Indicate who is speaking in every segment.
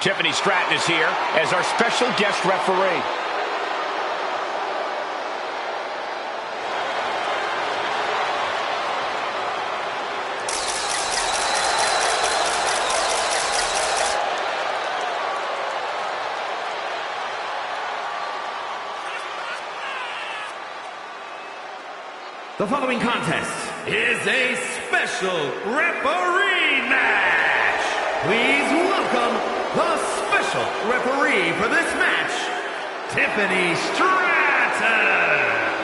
Speaker 1: Tiffany Stratton is here as our special guest referee.
Speaker 2: The following contest is a special referee match. Please welcome the special referee for this match, Tiffany Stratton.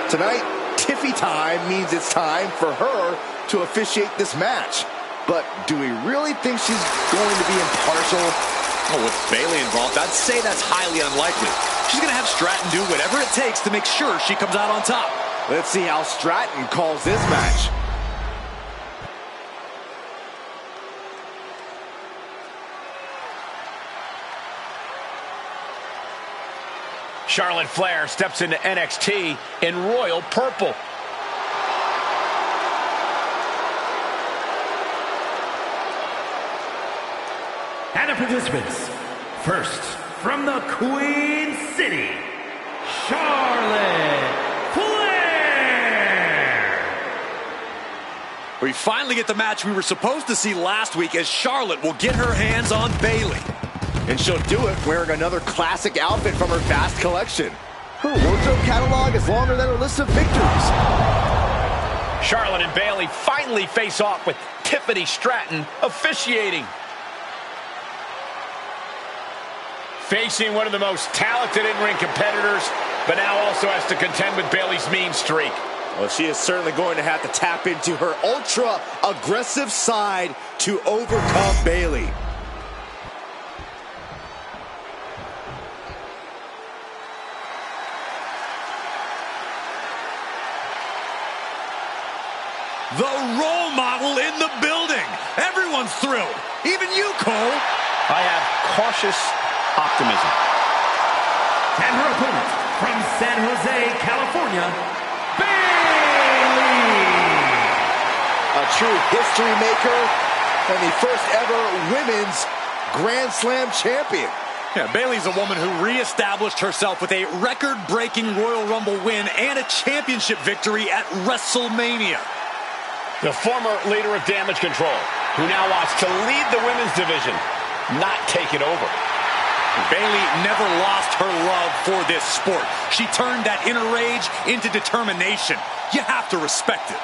Speaker 3: Tonight, Tiffy time means it's time for her to officiate this match. But do we really think she's going to be impartial?
Speaker 4: Oh, with Bayley involved, I'd say that's highly unlikely. She's going to have Stratton do whatever it takes to make sure she comes out on top.
Speaker 3: Let's see how Stratton calls this match.
Speaker 1: Charlotte Flair steps into NXT in royal purple.
Speaker 2: And the participants, first from the Queen City, Charlotte Flair.
Speaker 4: We finally get the match we were supposed to see last week as Charlotte will get her hands on Bayley.
Speaker 3: And she'll do it wearing another classic outfit from her vast collection. Her wardrobe catalog is longer than her list of victories.
Speaker 1: Charlotte and Bayley finally face off with Tiffany Stratton officiating. Facing one of the most talented in-ring competitors, but now also has to contend with Bayley's mean streak.
Speaker 3: Well, she is certainly going to have to tap into her ultra-aggressive side to overcome Bayley.
Speaker 4: The role model in the building. Everyone's thrilled. Even you, Cole.
Speaker 1: I have cautious optimism.
Speaker 2: And her opponent from San Jose, California, Bayley.
Speaker 3: A true history maker and the first ever women's Grand Slam champion.
Speaker 4: Yeah, Bayley's a woman who reestablished herself with a record-breaking Royal Rumble win and a championship victory at WrestleMania.
Speaker 1: The former leader of Damage Control, who now wants to lead the women's division, not take it over.
Speaker 4: Bayley never lost her love for this sport. She turned that inner rage into determination. You have to respect it.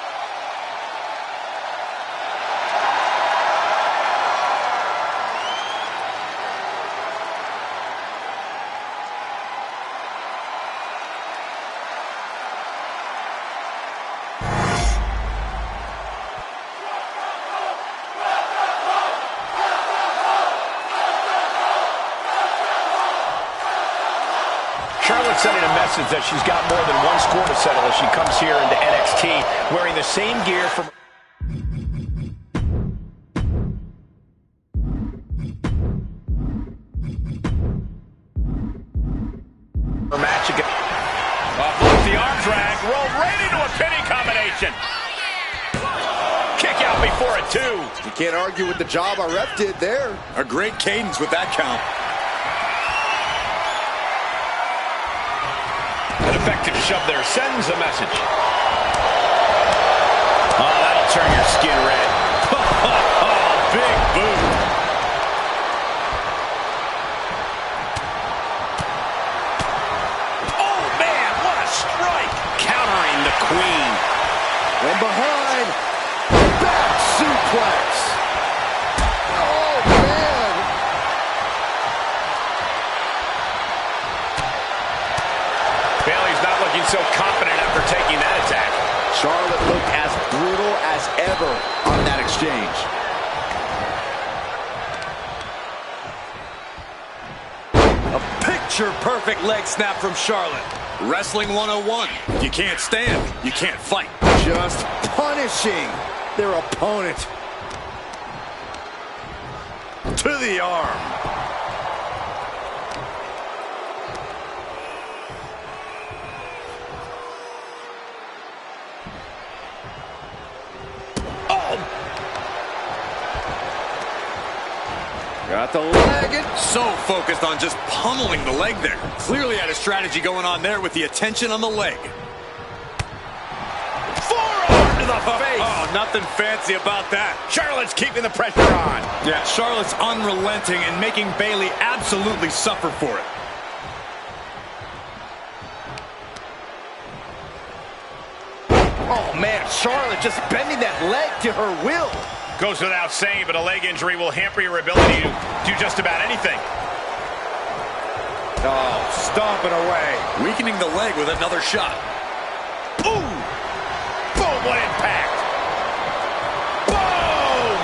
Speaker 1: Charlotte sending a message that she's got more than one score to settle as she comes here into NXT wearing the same gear from her match again. Off the arm drag, rolled right into a pinning combination. Kick out before a 2.
Speaker 3: You can't argue with the job our ref did there.
Speaker 4: A great cadence with that count.
Speaker 1: An effective shove there sends a message. Oh, that'll turn your skin red. Big boot. Oh, man, what a strike. Countering the Queen.
Speaker 3: And behind, back suplex. Oh, man.
Speaker 1: Bayley's not looking so confident after taking that attack.
Speaker 3: Charlotte looked as brutal as ever on that exchange.
Speaker 4: A picture-perfect leg snap from Charlotte. Wrestling 101. You can't stand, you can't fight.
Speaker 3: Just punishing their opponent.
Speaker 4: To the arm.
Speaker 3: Got the leg. And
Speaker 4: So focused on just pummeling the leg there. Clearly had a strategy going on there with the attention on the leg.
Speaker 1: Forearm to the face.
Speaker 4: Oh, nothing fancy about that.
Speaker 1: Charlotte's keeping the pressure on.
Speaker 4: Yeah, Charlotte's unrelenting and making Bayley absolutely suffer for it.
Speaker 3: oh man, Charlotte just bending that leg to her will.
Speaker 1: Goes without saying, but a leg injury will hamper your ability to do just about anything.
Speaker 4: Oh, stomping away. Weakening the leg with another shot.
Speaker 1: Boom! Boom, what impact! Boom!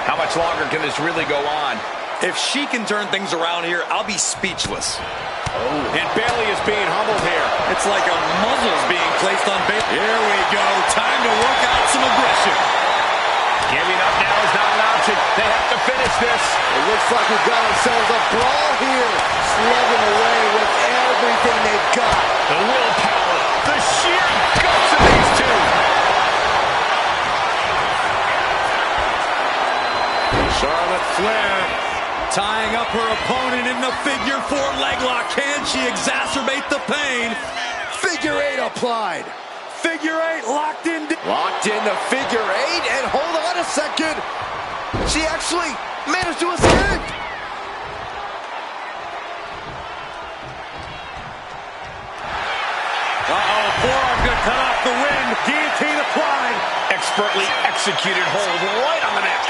Speaker 1: How much longer can this really go on?
Speaker 4: If she can turn things around here, I'll be speechless.
Speaker 1: And Bayley is being humbled here.
Speaker 4: It's like a muzzle's being placed on Bayley. Here we go. Time to work out some aggression.
Speaker 1: Giving up now is not an option. They have to finish this.
Speaker 3: It looks like we've got ourselves a brawl here. Slugging away with everything they've got.
Speaker 1: The willpower, the sheer guts of these two.
Speaker 4: Charlotte Flair tying up her opponent in the figure 4 leg lock. Can she exacerbate the pain?
Speaker 3: Figure 8 applied.
Speaker 4: Figure 8 locked in.
Speaker 3: Locked in the figure 8, and hold on a second. She actually managed to escape.
Speaker 4: Uh-oh, forearm gonna cut off the wind. Guillotine applied.
Speaker 1: Expertly executed hold right on the neck.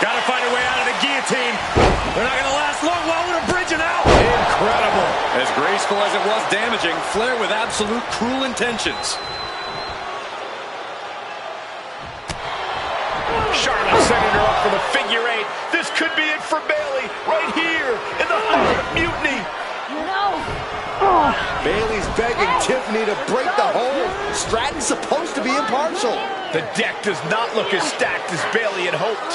Speaker 4: Gotta find a way out of the guillotine. They're not gonna last long. While we're bridging out. Incredible. As graceful as it was damaging, Flair with absolute cruel intentions.
Speaker 1: Charlotte setting her up for the figure 8. This could be it for Bayley right here in the heart of mutiny.
Speaker 3: Bayley's begging Tiffany to break the hold. Stratton's supposed to be impartial.
Speaker 1: The deck does not look as stacked as Bayley had hoped.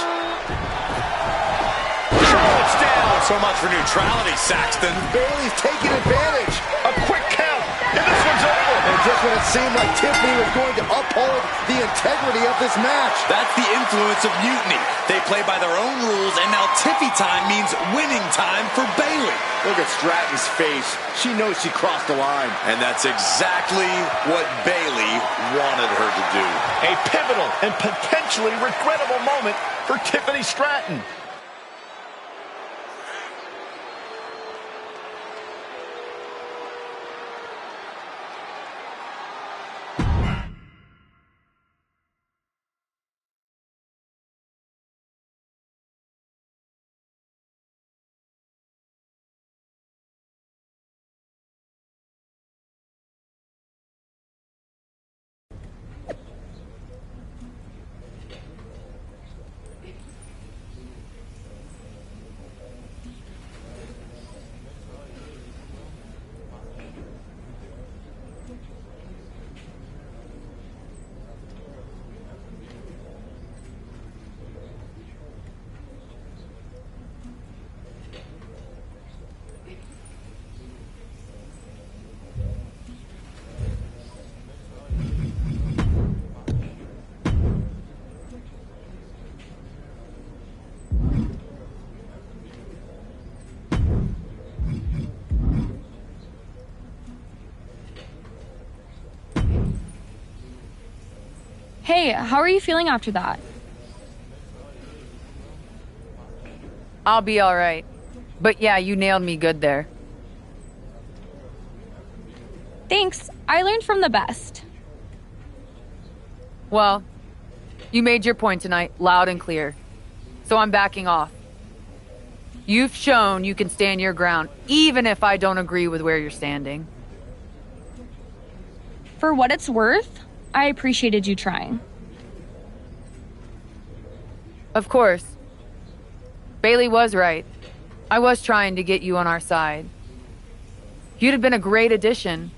Speaker 1: Charlotte's down.
Speaker 4: So much for neutrality, Saxton.
Speaker 3: Bayley's taking advantage.
Speaker 1: A quick count, and this one's over.
Speaker 3: And just when it seemed like Tiffany was going to uphold the integrity of this match.
Speaker 4: That's the influence of mutiny. They play by their own rules, and now Tiffy time means winning time for Bayley.
Speaker 3: Look at Stratton's face. She knows she crossed the line.
Speaker 4: And that's exactly what Bayley wanted her to do.
Speaker 1: A pivotal and potentially regrettable moment for Tiffany Stratton.
Speaker 5: Hey, how are you feeling after that?
Speaker 6: I'll be all right. But yeah, you nailed me good there.
Speaker 5: Thanks. I learned from the best.
Speaker 6: Well, you made your point tonight, loud and clear. So I'm backing off. You've shown you can stand your ground, even if I don't agree with where you're standing.
Speaker 5: For what it's worth, I appreciated you trying.
Speaker 6: Of course. Bayley was right. I was trying to get you on our side. You'd have been a great addition.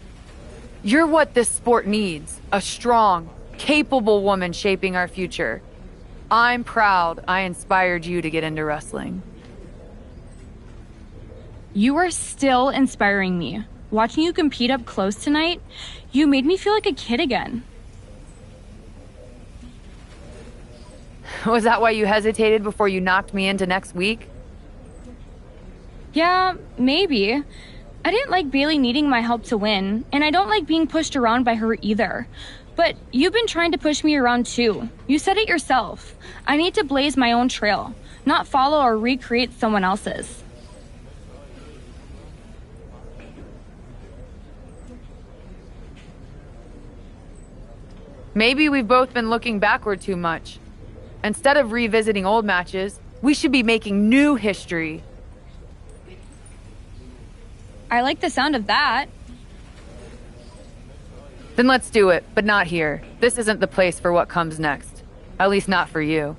Speaker 6: You're what this sport needs. A strong, capable woman shaping our future. I'm proud I inspired you to get into wrestling.
Speaker 5: You are still inspiring me. Watching you compete up close tonight, you made me feel like a kid again.
Speaker 6: Was that why you hesitated before you knocked me into next week?
Speaker 5: Yeah, maybe. I didn't like Bailey needing my help to win, and I don't like being pushed around by her either. But you've been trying to push me around too. You said it yourself. I need to blaze my own trail, not follow or recreate someone else's.
Speaker 6: Maybe we've both been looking backward too much. Instead of revisiting old matches, we should be making new history.
Speaker 5: I like the sound of that.
Speaker 6: Then let's do it, but not here. This isn't the place for what comes next. At least not for you.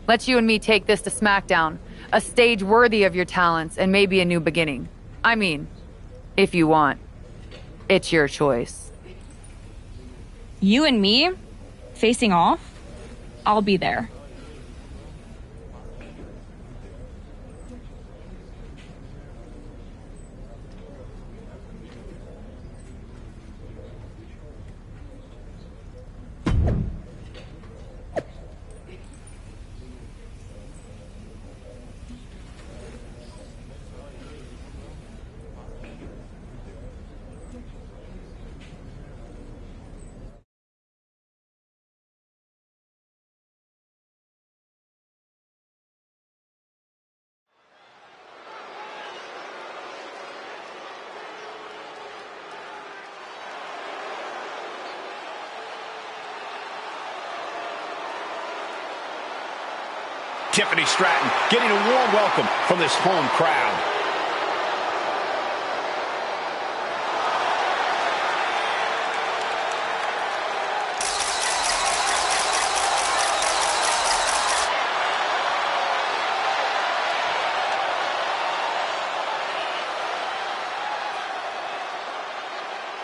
Speaker 6: Let's you and me take this to SmackDown, a stage worthy of your talents and maybe a new beginning. I mean, if you want. It's your choice.
Speaker 5: You and me? Facing off? I'll be there.
Speaker 1: Tiffany Stratton getting a warm welcome from this home crowd.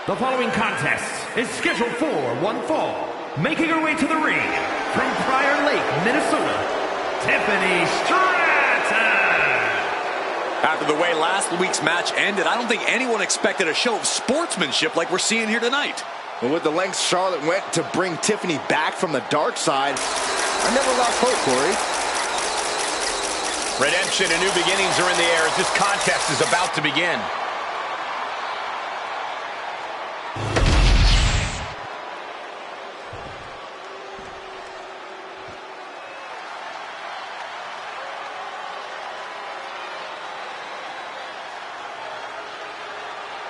Speaker 2: The following contest is scheduled for one fall. Making her way to the ring from Prior Lake, Minnesota, Tiffany Stratton.
Speaker 4: After the way last week's match ended, I don't think anyone expected a show of sportsmanship like we're seeing here tonight.
Speaker 3: Well, with the lengths Charlotte went to bring Tiffany back from the dark side, I never lost hope, Corey.
Speaker 1: Redemption and new beginnings are in the air as this contest is about to begin.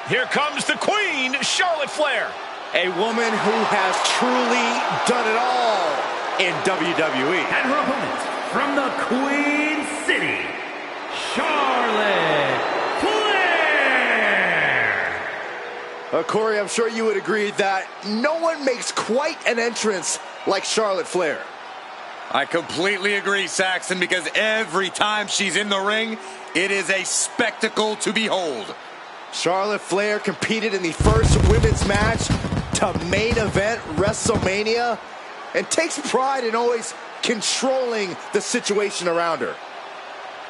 Speaker 1: Here comes the Queen, Charlotte Flair.
Speaker 3: A woman who has truly done it all in WWE.
Speaker 2: And her opponent from the Queen City, Charlotte Flair.
Speaker 3: Corey, I'm sure you would agree that no one makes quite an entrance like Charlotte Flair.
Speaker 4: I completely agree, Saxon, because every time she's in the ring, it is a spectacle to behold.
Speaker 3: Charlotte Flair competed in the first women's match to main event WrestleMania and takes pride in always controlling the situation around her.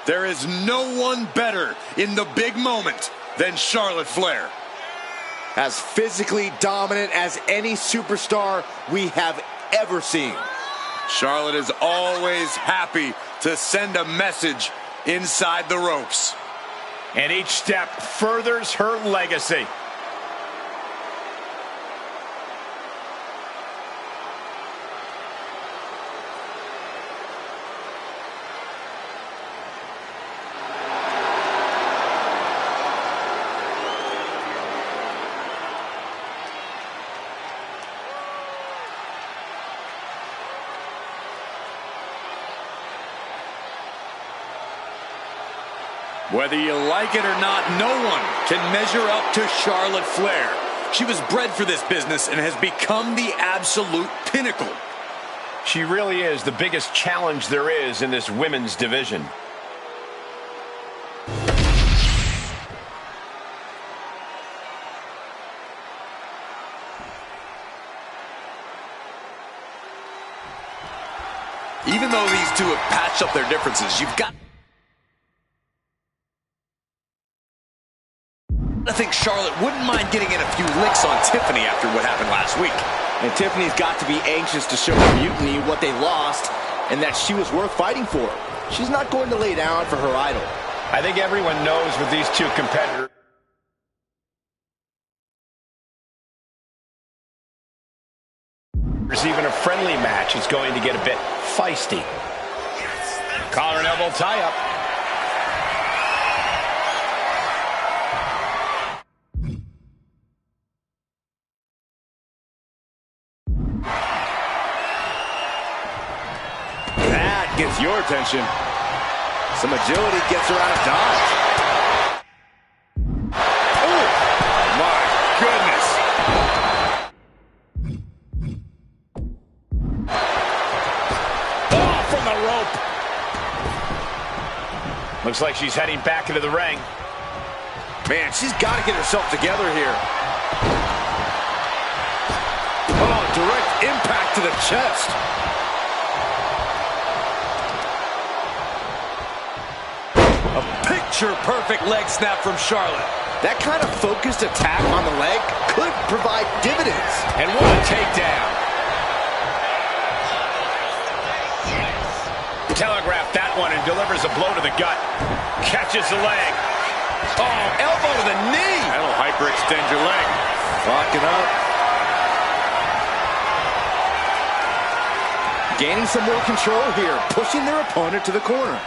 Speaker 4: There is no one better in the big moment than Charlotte Flair.
Speaker 3: As physically dominant as any superstar we have ever seen.
Speaker 4: Charlotte is always happy to send a message inside the ropes.
Speaker 1: And each step furthers her legacy.
Speaker 4: Whether you like it or not, no one can measure up to Charlotte Flair. She was bred for this business and has become the absolute pinnacle.
Speaker 1: She really is the biggest challenge there is in this women's division.
Speaker 4: Even though these two have patched up their differences, you've got... I think Charlotte wouldn't mind getting in a few licks on Tiffany after what happened last week.
Speaker 3: And Tiffany's got to be anxious to show the mutiny what they lost and that she was worth fighting for. She's not going to lay down for her idol.
Speaker 1: I think everyone knows with these two competitors. Even a friendly match is going to get a bit feisty. Collar and elbow tie-up.
Speaker 3: That gets your attention. Some agility gets her out of dodge. Oh, my goodness.
Speaker 1: Oh, from the rope. Looks like she's heading back into the ring.
Speaker 3: Man, she's got to get herself together here. Oh, direct impact to the chest.
Speaker 4: A picture-perfect leg snap from Charlotte.
Speaker 3: That kind of focused attack on the leg could provide dividends.
Speaker 1: And what a takedown. Telegraphed that one and delivers a blow to the gut. Catches the leg. Oh, elbow to the knee.
Speaker 4: That'll hyperextend your leg.
Speaker 3: Locking up. Gaining some more control here, pushing their opponent to the corner.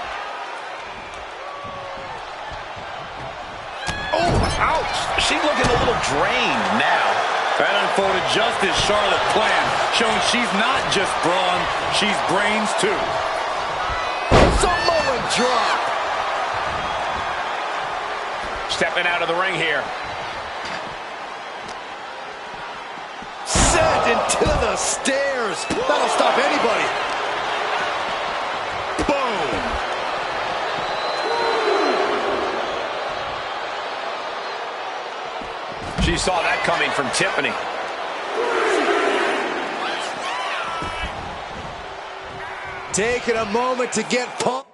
Speaker 1: Oh, ouch. She's looking a little drained now.
Speaker 4: That unfolded just as Charlotte planned, showing she's not just brawn, she's brains too.
Speaker 3: Samoan drop.
Speaker 1: Stepping out of the ring here.
Speaker 3: Sent into the stairs. That'll stop anybody. Boom.
Speaker 1: She saw that coming from Tiffany.
Speaker 3: Taking a moment to get pumped.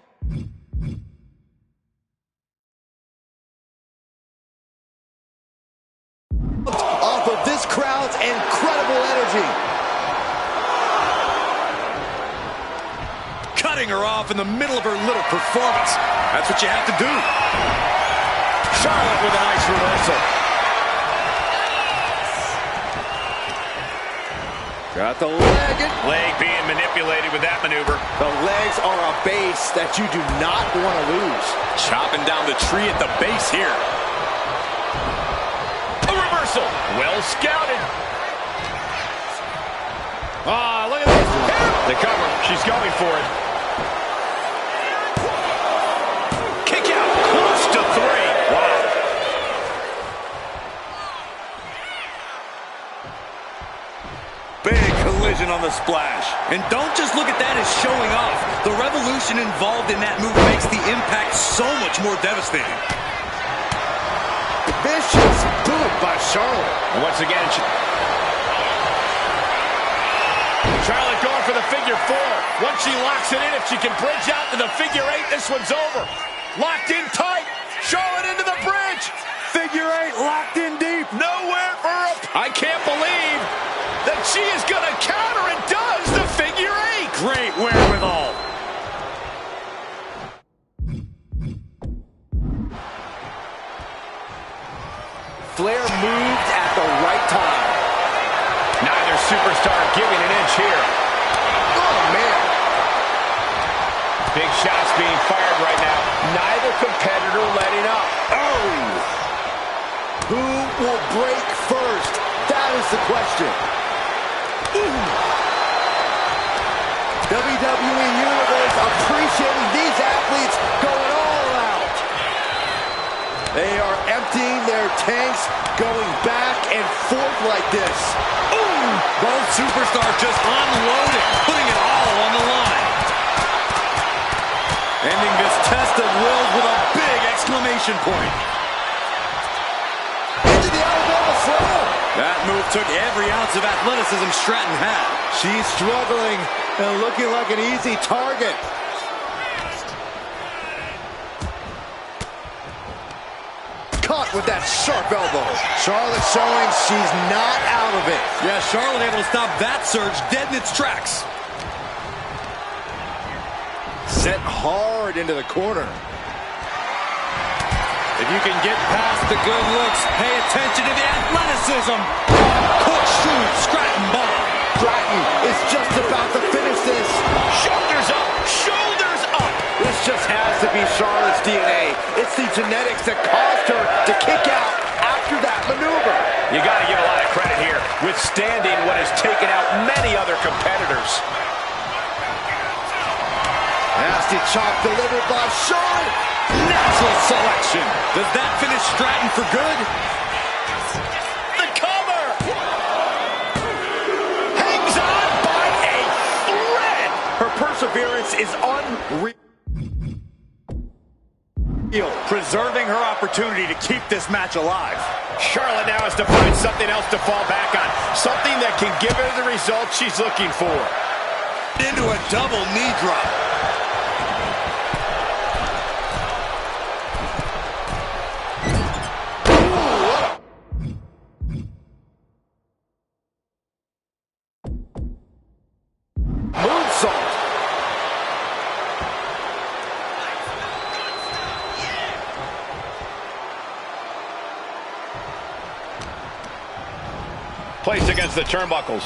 Speaker 3: Off of this crowd's incredible energy.
Speaker 4: Cutting her off in the middle of her little performance. That's what you have to do.
Speaker 1: Charlotte with a nice reversal.
Speaker 3: Got the leg.
Speaker 1: Leg being manipulated with that maneuver.
Speaker 3: The legs are a base that you do not want to lose.
Speaker 4: Chopping down the tree at the base here.
Speaker 1: A reversal. Well scouted. Ah, look at this. The cover. She's going for it. Kick out. Close to 3. Wow.
Speaker 4: Big collision on the splash. And don't just look at that as showing off. The revolution involved in that move makes the impact so much more devastating.
Speaker 3: Vicious boot by Charlotte.
Speaker 1: And once again, Charlotte going for the figure 4. Once she locks it in, if she can bridge out to the figure 8, this one's over. Locked in tight. Charlotte into the bridge.
Speaker 4: Figure 8 locked in deep.
Speaker 1: Nowhere for her. I can't believe that she is going to counter and does the figure 8.
Speaker 4: Great wherewithal.
Speaker 3: Flair moved at the right time.
Speaker 1: Neither superstar giving an inch here.
Speaker 3: Oh, man.
Speaker 1: Big shots being fired right now. Neither competitor letting up.
Speaker 3: Oh! Who will break first? That is the question. WWE Universe appreciating these athletes going all out. They are emptying their tanks, going back and forth like this.
Speaker 4: Ooh! Both superstars just unloading, putting it all on the line. Ending this test of wills with a big exclamation point.
Speaker 3: Into the Alabama slam.
Speaker 4: That move took every ounce of athleticism Stratton had.
Speaker 3: She's struggling and looking like an easy target. Caught with that sharp elbow. Charlotte showing she's not out of it.
Speaker 4: Yeah, Charlotte able to stop that surge dead in its tracks.
Speaker 3: Sent hard into the corner.
Speaker 4: If you can get past the good looks, pay attention to the athleticism. Quick shoot, Stratton bomb.
Speaker 3: Stratton is just about to finish this.
Speaker 1: Shoulders up, shoulders up.
Speaker 3: This just has to be Charlotte's DNA. It's the genetics that caused her to kick out after that maneuver.
Speaker 1: You got to give a lot of credit here, withstanding what has taken out many other competitors.
Speaker 3: Nasty chop delivered by Charlotte.
Speaker 4: Natural selection. Does that finish Stratton for good?
Speaker 1: The cover. Hangs on by a thread.
Speaker 3: Her perseverance is unreal.
Speaker 4: Preserving her opportunity to keep this match alive.
Speaker 1: Charlotte now has to find something else to fall back on. Something that can give her the result she's looking for.
Speaker 4: Into a double knee drop.
Speaker 1: Placed against the turnbuckles.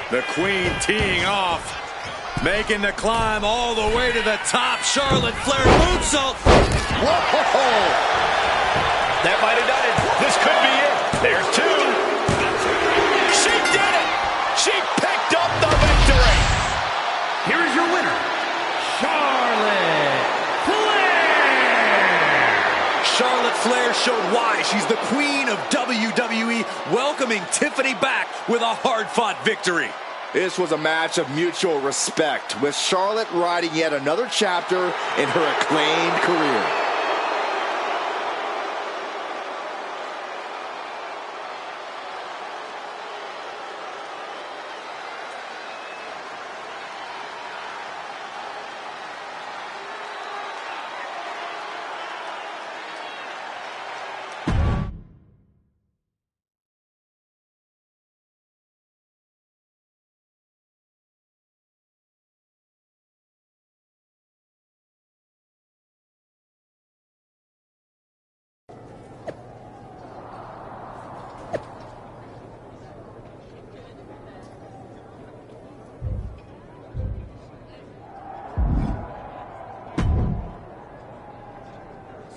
Speaker 4: The Queen teeing off. Making the climb all the way to the top. Charlotte Flair moonsault.
Speaker 1: Whoa! That might have done it. This could be it. There's two. She did it! She picked up the victory!
Speaker 2: Here is your winner, Charlotte Flair!
Speaker 4: Charlotte Flair showed why she's the queen of WWE, welcoming Tiffany back with a hard-fought victory.
Speaker 3: This was a match of mutual respect, with Charlotte riding yet another chapter in her acclaimed career.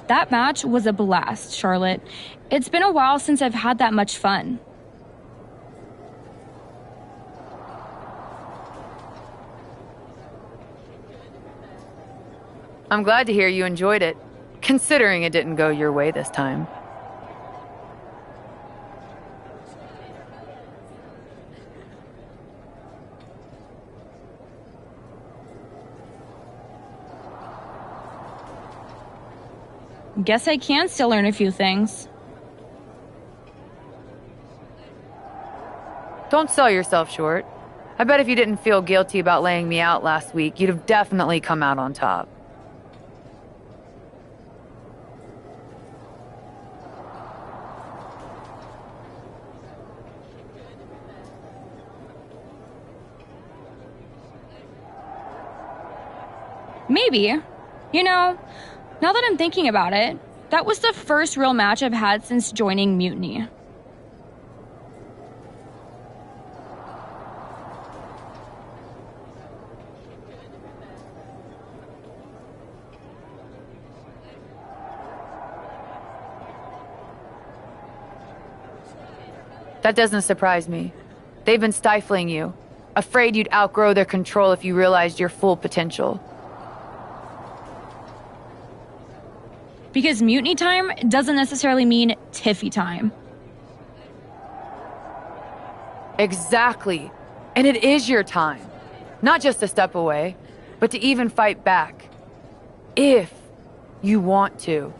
Speaker 5: That match was a blast, Charlotte. It's been a while since I've had that much fun.
Speaker 6: I'm glad to hear you enjoyed it, considering it didn't go your way this time.
Speaker 5: Guess I can still learn a few things.
Speaker 6: Don't sell yourself short. I bet if you didn't feel guilty about laying me out last week, you'd have definitely come out on top.
Speaker 5: Maybe. You know, now that I'm thinking about it, that was the first real match I've had since joining Mutiny.
Speaker 6: That doesn't surprise me. They've been stifling you, afraid you'd outgrow their control if you realized your full potential.
Speaker 5: Because mutiny time doesn't necessarily mean Tiffy time.
Speaker 6: Exactly. And it is your time. Not just to step away, but to even fight back. If you want to.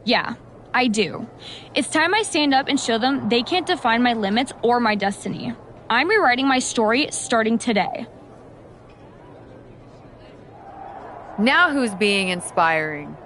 Speaker 5: Yeah, I do. It's time I stand up and show them they can't define my limits or my destiny. I'm rewriting my story starting today.
Speaker 6: Now who's being inspiring?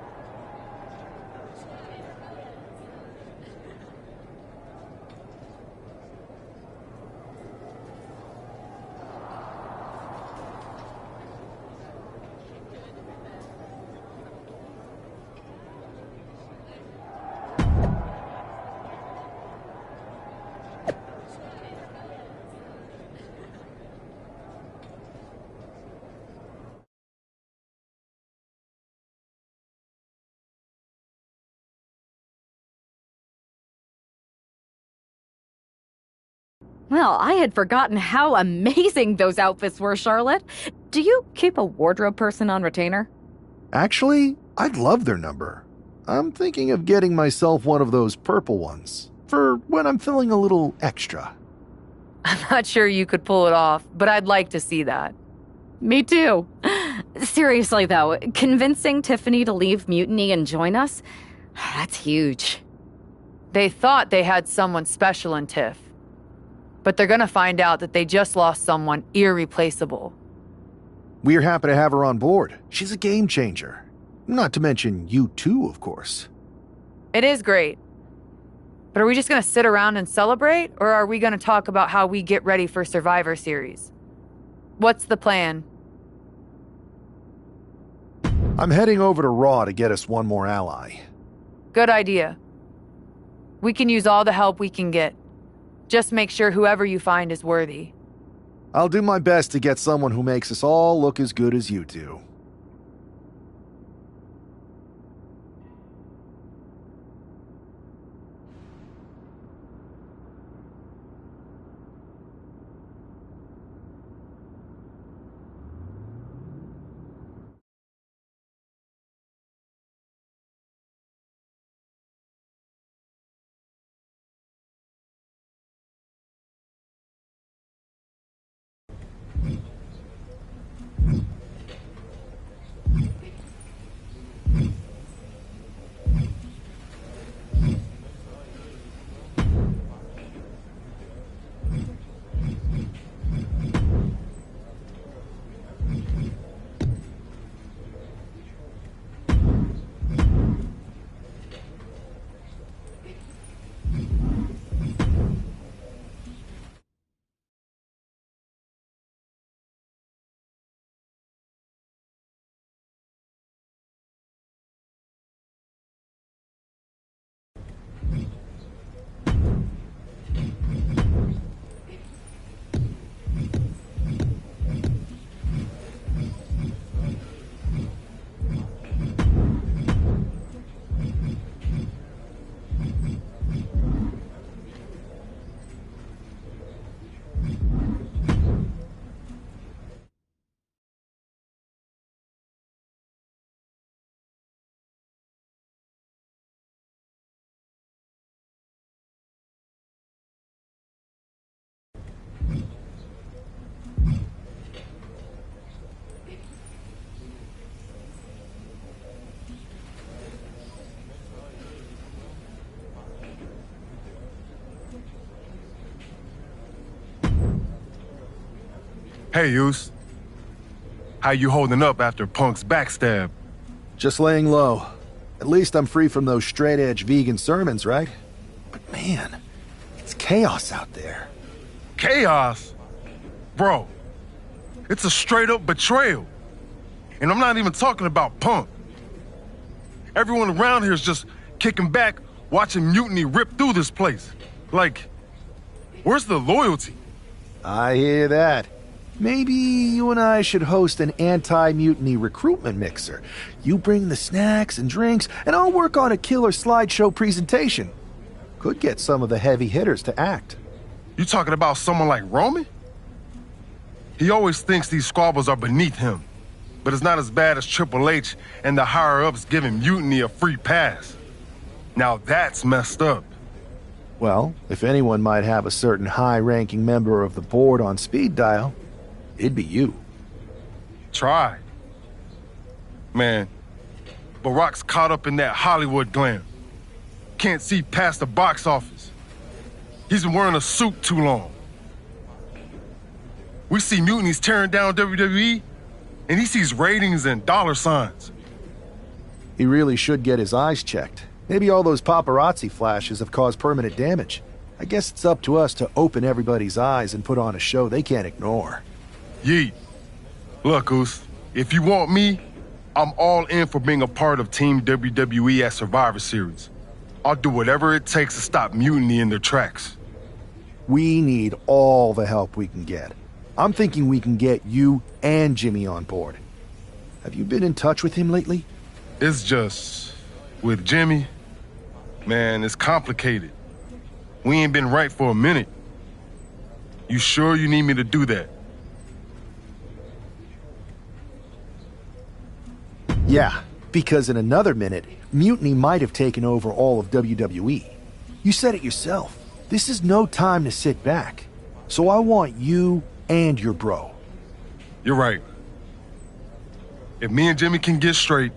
Speaker 7: Well, I had forgotten how amazing those outfits were, Charlotte. Do you keep a wardrobe person on retainer?
Speaker 8: Actually, I'd love their number. I'm thinking of getting myself one of those purple ones, for when I'm feeling a little extra.
Speaker 6: I'm not sure you could pull it off, but I'd like to see that.
Speaker 7: Me too. Seriously, though, convincing Tiffany to leave Mutiny and join us? That's huge.
Speaker 6: They thought they had someone special in Tiff, but they're gonna find out that they just lost someone irreplaceable.
Speaker 8: We're happy to have her on board. She's a game changer. Not to mention you too, of course.
Speaker 6: It is great. But are we just gonna sit around and celebrate, or are we gonna talk about how we get ready for Survivor Series? What's the plan?
Speaker 8: I'm heading over to Raw to get us one more ally.
Speaker 6: Good idea. We can use all the help we can get. Just make sure whoever you find is worthy.
Speaker 8: I'll do my best to get someone who makes us all look as good as you do.
Speaker 9: Hey, Yus. How you holding up after Punk's backstab?
Speaker 8: Just laying low. At least I'm free from those straight-edge vegan sermons, right? But man, it's chaos out there.
Speaker 9: Chaos? Bro, it's a straight-up betrayal. And I'm not even talking about Punk. Everyone around here is just kicking back, watching Mutiny rip through this place. Like, where's the loyalty?
Speaker 8: I hear that. Maybe you and I should host an anti-mutiny recruitment mixer. You bring the snacks and drinks, and I'll work on a killer slideshow presentation. Could get some of the heavy hitters to act.
Speaker 9: You talking about someone like Roman? He always thinks these squabbles are beneath him, but it's not as bad as Triple H and the higher-ups giving Mutiny a free pass. Now that's messed up.
Speaker 8: Well, if anyone might have a certain high-ranking member of the board on speed dial, it'd be you.
Speaker 9: Try. Man, Barack's caught up in that Hollywood glam. Can't see past the box office. He's been wearing a suit too long. We see mutinies tearing down WWE, and he sees ratings and dollar signs.
Speaker 8: He really should get his eyes checked. Maybe all those paparazzi flashes have caused permanent damage. I guess it's up to us to open everybody's eyes and put on a show they can't ignore.
Speaker 9: Yeet. Look, Oos, if you want me, I'm all in for being a part of Team WWE at Survivor Series. I'll do whatever it takes to stop mutiny in their tracks.
Speaker 8: We need all the help we can get. I'm thinking we can get you and Jimmy on board. Have you been in touch with him lately?
Speaker 9: It's just, with Jimmy, man, it's complicated. We ain't been right for a minute. You sure you need me to do that?
Speaker 8: Yeah, because in another minute, mutiny might have taken over all of WWE. You said it yourself. This is no time to sit back. So I want you and your bro.
Speaker 9: You're right. If me and Jimmy can get straight,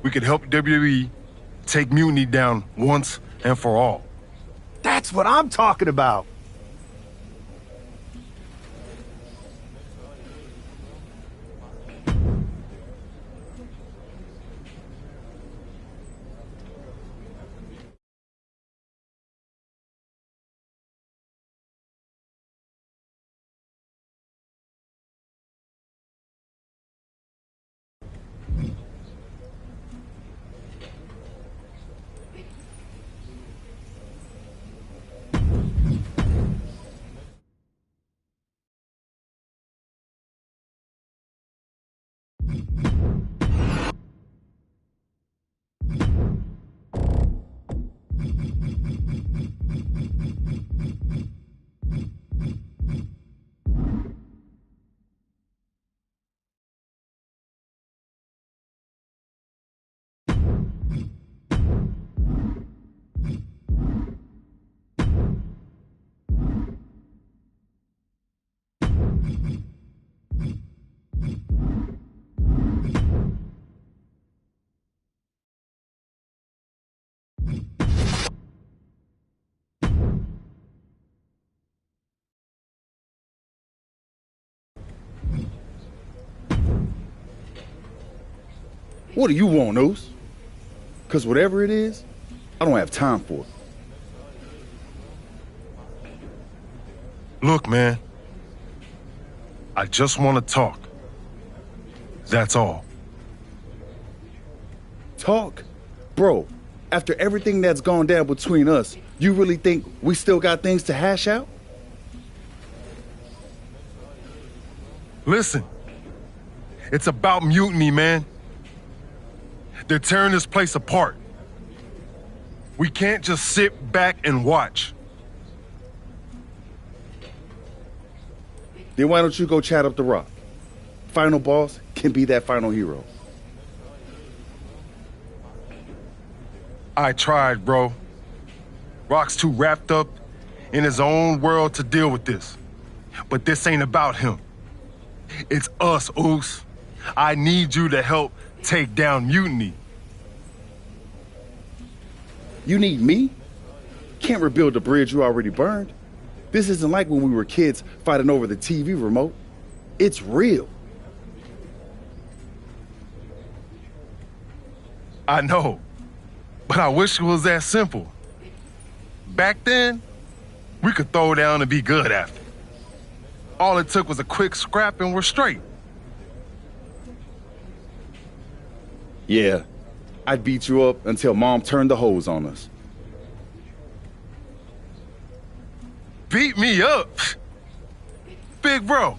Speaker 9: we could help WWE take mutiny down once and for all.
Speaker 8: That's what I'm talking about.
Speaker 10: What do you want, Oos? Because whatever it is, I don't have time for it.
Speaker 9: Look, man, I just want to talk. That's all.
Speaker 10: Talk? Bro, after everything that's gone down between us, you really think we still got things to hash out?
Speaker 9: Listen, it's about mutiny, man. They're tearing this place apart. We can't just sit back and watch.
Speaker 10: Then why don't you go chat up the Rock? Final boss can be that final hero.
Speaker 9: I tried, bro. Rock's too wrapped up in his own world to deal with this. But this ain't about him. It's us, Oos. I need you to help take down mutiny.
Speaker 10: You need me? Can't rebuild the bridge you already burned. This isn't like when we were kids fighting over the TV remote. It's real.
Speaker 9: I know, but I wish it was that simple. Back then, we could throw down and be good after. All it took was a quick scrap and we're straight.
Speaker 10: Yeah, I'd beat you up until Mom turned the hose on us.
Speaker 9: Beat me up? Big bro,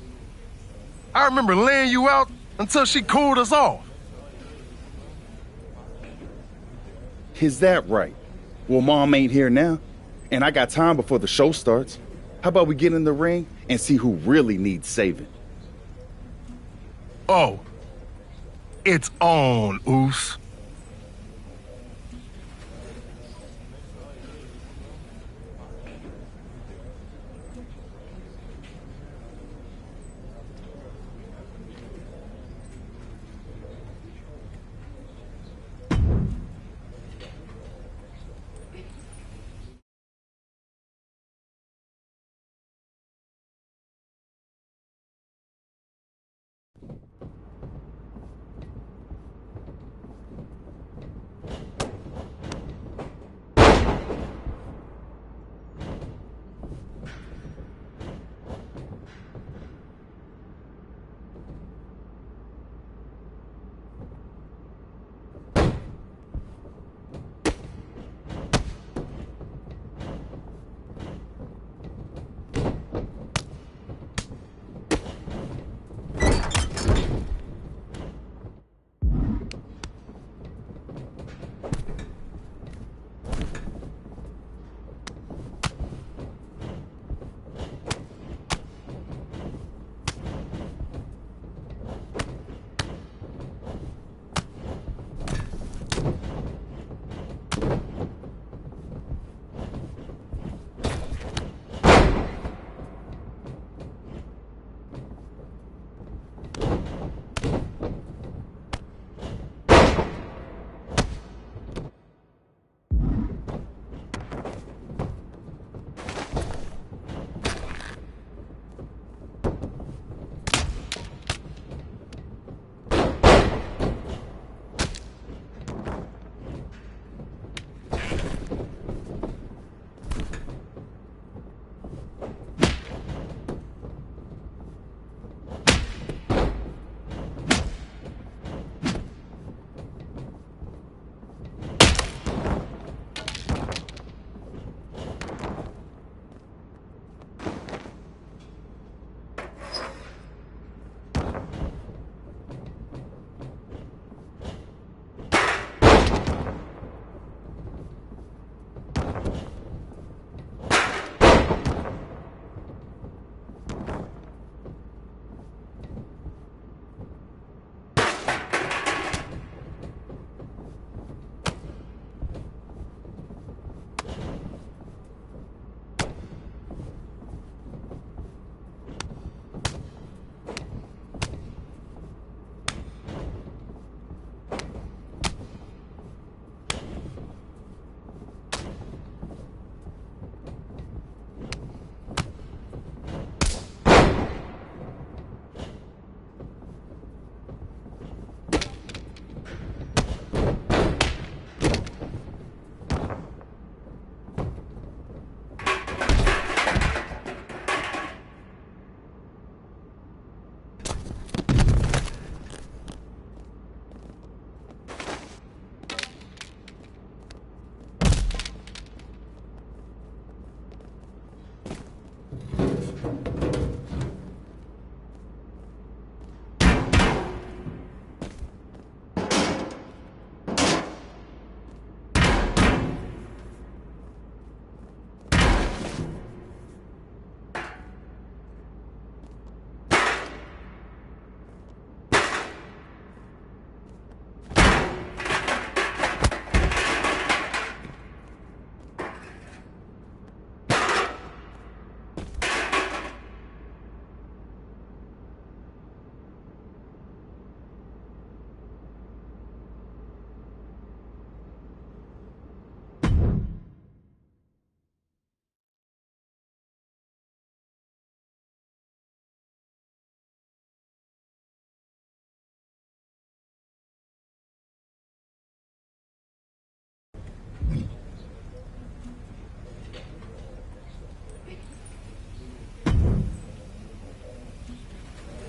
Speaker 9: I remember laying you out until she cooled us off.
Speaker 10: Is that right? Well, Mom ain't here now, and I got time before the show starts. How about we get in the ring and see who really needs saving?
Speaker 9: Oh, it's on, Oos.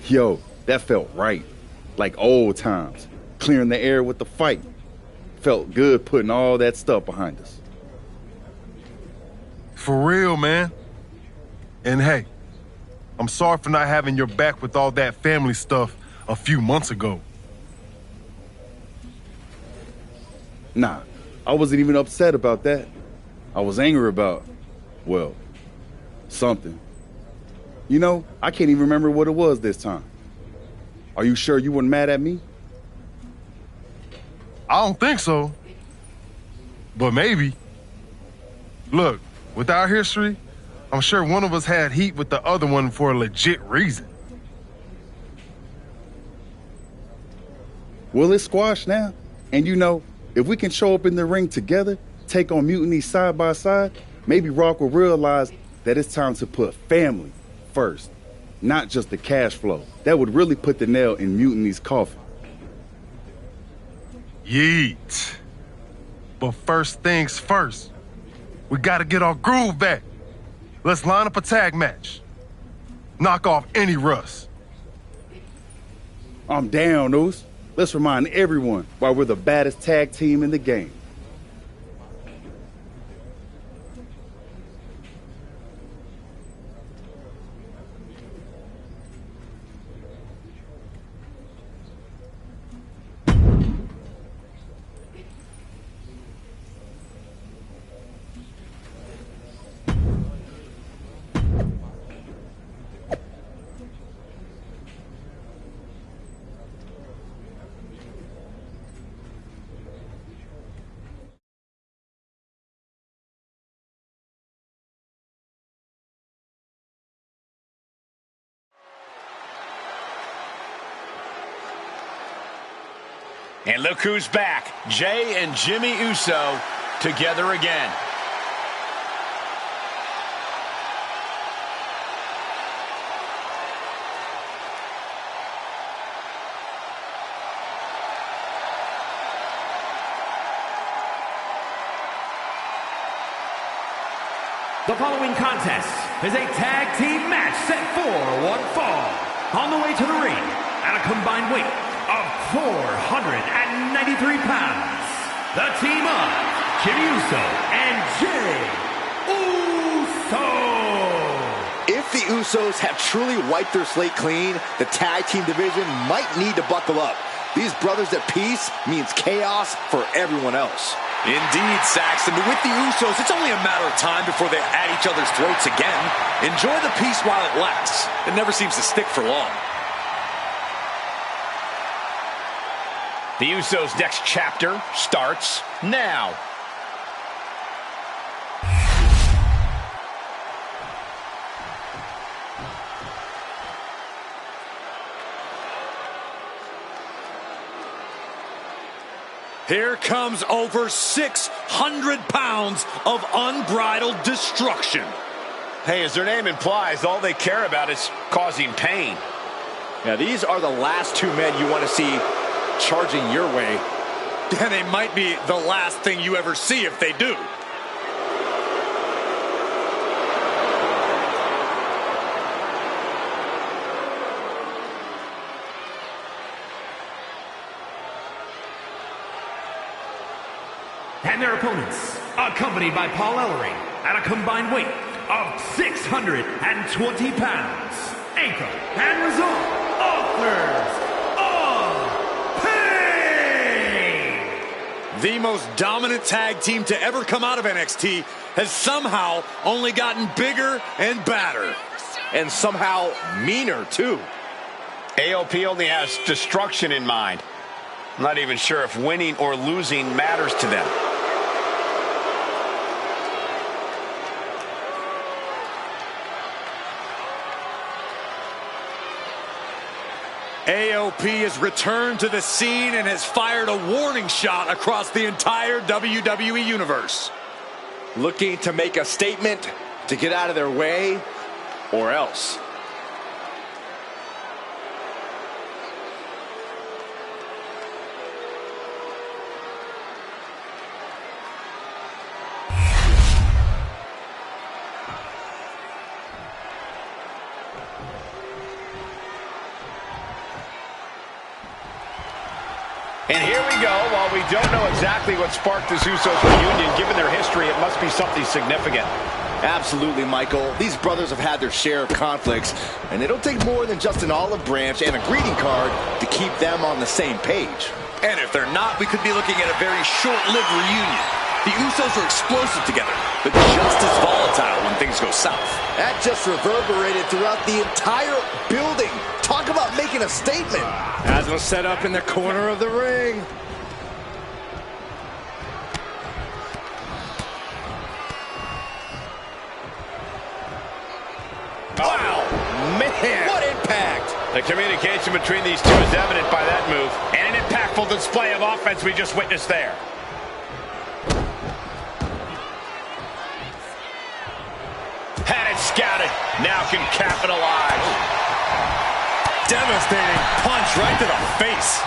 Speaker 10: Yo, that felt right. Like old times. Clearing the air with the fight. Felt good putting all that stuff behind us.
Speaker 9: For real, man. And hey, I'm sorry for not having your back with all that family stuff a few months ago.
Speaker 10: Nah, I wasn't even upset about that. I was angry about, well, something. You know, I can't even remember what it was this time. Are you sure you weren't mad at me?
Speaker 9: I don't think so. But maybe. Look, with our history, I'm sure one of us had heat with the other one for a legit reason.
Speaker 10: Well, it's squashed now. And you know, if we can show up in the ring together, take on Mutiny side by side, maybe Rock will realize that it's time to put family first, not just the cash flow. That would really put the nail in Mutiny's coffin.
Speaker 9: Yeet. But first things first, we gotta get our groove back. Let's line up a tag match. Knock off any rust.
Speaker 10: I'm down, Oos. Let's remind everyone why we're the baddest tag team in the game.
Speaker 1: And look who's back. Jay and Jimmy Uso together again.
Speaker 2: The following contest is a tag team match set for one fall. On the way to the ring at a combined weight of 493 pounds, the team of Jimmy Uso and Jay Uso.
Speaker 3: If the Usos have truly wiped their slate clean, the tag team division might need to buckle up. These brothers at peace means chaos for everyone else.
Speaker 4: Indeed, Saxton. But with the Usos, it's only a matter of time before they're at each other's throats again. Enjoy the peace while it lasts. It never seems to stick for long.
Speaker 1: The Usos' next chapter starts now.
Speaker 4: Here comes over 600 pounds of unbridled destruction.
Speaker 1: Hey, as their name implies, all they care about is causing pain.
Speaker 3: Now, these are the last two men you want to see charging your way.
Speaker 4: And they might be the last thing you ever see if they do.
Speaker 2: And their opponents, accompanied by Paul Ellering at a combined weight of 620 pounds. Anchor and result, authors of pain.
Speaker 4: The most dominant tag team to ever come out of NXT has somehow only gotten bigger and badder.
Speaker 3: And somehow meaner, too.
Speaker 1: AOP only has destruction in mind. I'm not even sure if winning or losing matters to them.
Speaker 4: AOP has returned to the scene and has fired a warning shot across the entire WWE Universe.
Speaker 3: Looking to make a statement, to get out of their way, or else.
Speaker 1: And here we go. While we don't know exactly what sparked this Usos reunion, given their history, it must be something significant.
Speaker 3: Absolutely, Michael. These brothers have had their share of conflicts, and it'll take more than just an olive branch and a greeting card to keep them on the same page.
Speaker 4: And if they're not, we could be looking at a very short-lived reunion. The Usos are explosive together, but just as volatile when things go south.
Speaker 3: That just reverberated throughout the entire building. Talk about making a statement. As was set up in the corner of the ring.
Speaker 1: Wow, man.
Speaker 3: What impact.
Speaker 1: The communication between these two is evident by that move. And an impactful display of offense we just witnessed there. Had it scouted. Now can capitalize.
Speaker 4: Devastating punch right to the face.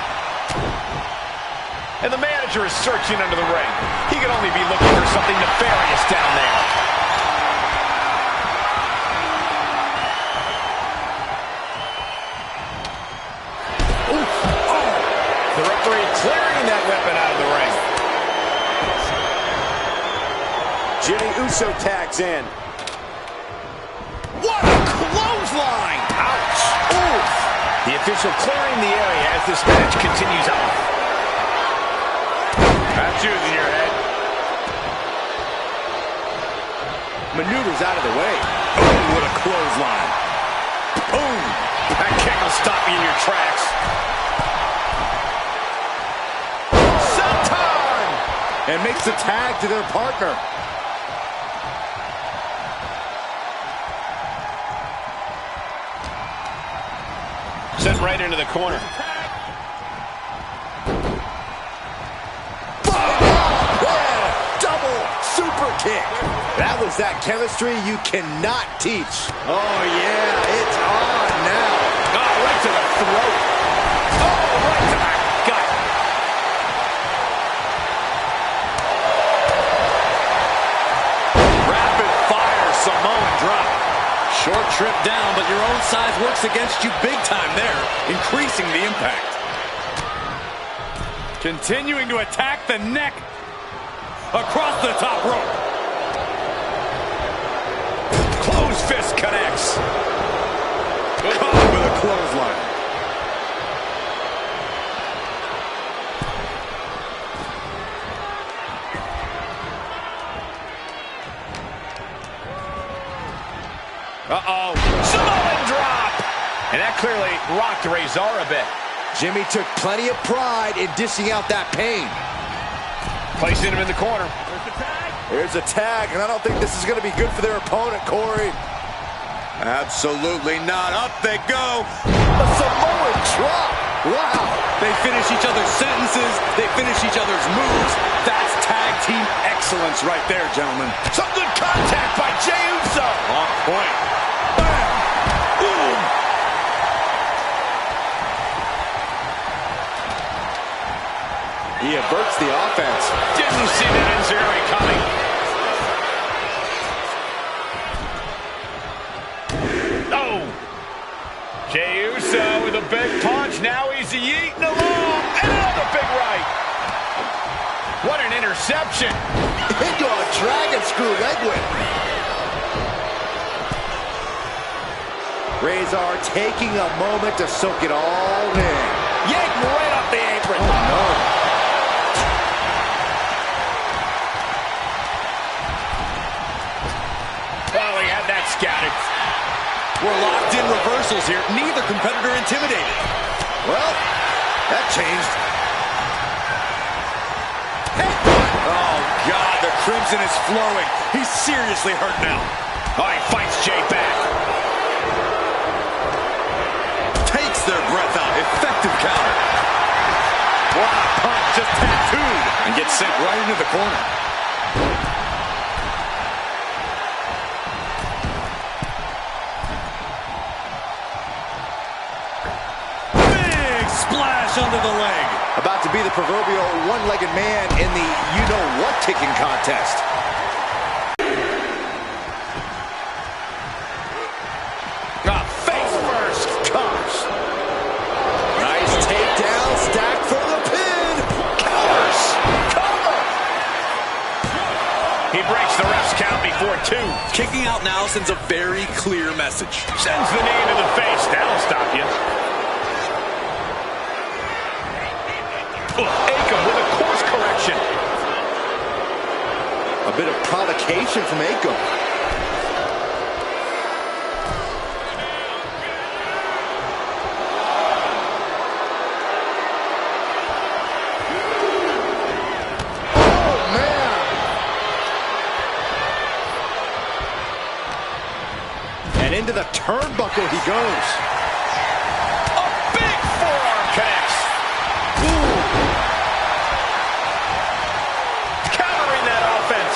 Speaker 1: And the manager is searching under the ring. He could only be looking for something nefarious down there. The referee clearing that weapon out of the ring.
Speaker 3: Jimmy Uso tags in.
Speaker 1: What a clothesline! Ouch! Oof! The official clearing the area as this match continues on. That's using your head.
Speaker 3: Maneuvers out of the way.
Speaker 4: Oh, what a clothesline.
Speaker 1: Boom! That kick will stop you in your tracks. Senton!
Speaker 3: And makes the tag to their partner.
Speaker 1: Sent right into the corner.
Speaker 3: Double super kick. That was that chemistry you cannot teach. Oh, yeah, it's on now.
Speaker 1: Oh, right to the throat. Oh, right to the gut.
Speaker 4: Rapid fire Samoan drop. Short trip down, but your own size works against you big time there, increasing the impact. Continuing to attack the neck across the top rope.
Speaker 1: Closed fist connects.
Speaker 4: Caught with a clothesline.
Speaker 1: Uh-oh. Samoan drop! And that clearly rocked Razor a bit.
Speaker 3: Jimmy took plenty of pride in dishing out that pain.
Speaker 1: Placing him in the corner.
Speaker 3: Here's a tag, and I don't think this is going to be good for their opponent, Corey.
Speaker 4: Absolutely not. Up they go.
Speaker 3: A Samoan drop. Wow.
Speaker 4: They finish each other's sentences. They finish each other's moves. That's tag team excellence right there, gentlemen.
Speaker 1: Some good contact by Jey Uso.
Speaker 4: On point.
Speaker 1: Bam. Boom.
Speaker 3: He averts the offense.
Speaker 1: Didn't see that Enziguri coming. Oh. Jey Uso with a big punch. Now he's yeeting along. And another big right. What an interception.
Speaker 3: Into a dragon screw leg whip. Razor taking a moment to soak it all in.
Speaker 1: Yanking right off the apron.
Speaker 3: Oh, no.
Speaker 1: Oh, he had that scouted.
Speaker 4: We're locked in reversals here. Neither competitor intimidated.
Speaker 3: Well, that changed.
Speaker 4: Oh, God, the crimson is flowing. He's seriously hurt now.
Speaker 1: Oh, he fights Jey back.
Speaker 4: Takes their breath out. Effective counter. Wow, punch just tattooed. And gets sent right into the corner. Splash under the leg.
Speaker 3: About to be the proverbial one-legged man in the you-know-what kicking contest.
Speaker 1: Face first.
Speaker 3: Nice takedown, stacked for the pin.
Speaker 1: He breaks the ref's count before 2.
Speaker 4: Kicking out now sends a very clear message.
Speaker 1: Sends the knee into the face. That'll stop you. Akam with a course correction.
Speaker 3: A bit of provocation from Akam. And into the turnbuckle he goes.
Speaker 1: A big forearm connects. Ooh. Countering that offense.